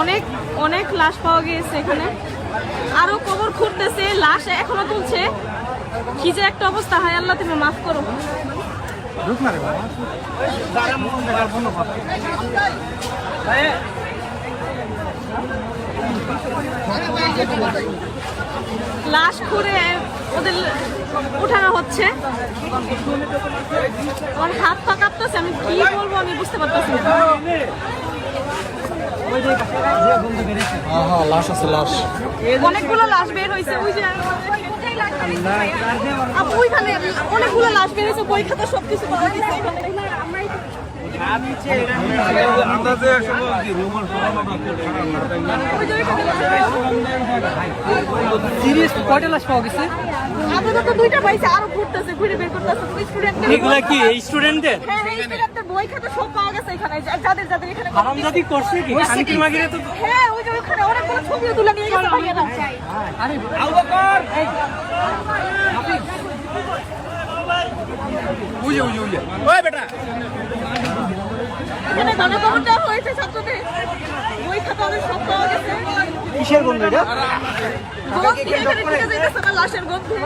অনেক অনেক লাশ পাওয়া গিয়েছে এখানে, আরো কবর খুঁড়তেছে, লাশ এখনো তুলছে। কি যে একটা অবস্থা, হায় আল্লাহ তুমি মাফ করো। লাশ খুঁড়ে ওদের উঠানো হচ্ছে। আমার হাত পা কাঁপতেছে, আমি কি বলবো আমি বুঝতে পারতেছি না। লাশ আছে, লাশ অনেকগুলো লাশ বের হয়েছে, ওই যে ওইখানে অনেকগুলো লাশ বের হয়েছে, বই খাতা সবকিছু পাওয়া গেছে। কয়টা লাশ পাওয়া গেছে? আপাতত দুইটা পাইছে, আরো ঘুরতেছে, ঘুরে বের করতেছে। স্টুডেন্টদের এগুলা কি স্টুডেন্টদের? হ্যাঁ স্টুডেন্টের বই খাতা সব পাওয়া গেছে এখানে, যাদের যাদের এখানে হারামজাদি করছে কি? শান্তির মাগিরে তো হ্যাঁ ওই যে ওখানে অনেকগুলো ছবিও তুলে নিয়ে গেছে ভাইয়েরা। আরে আবু বকর উইয়ে ওই বেটা এখানে গণকবর দেওয়া হয়েছে ছাত্রদের, বই খাতা ওদের সব পাওয়া গেছে। কিসের গন্ধ এটা? গন্ধ এখানে ঢুকে যাইতেছে না লাশের গন্ধে।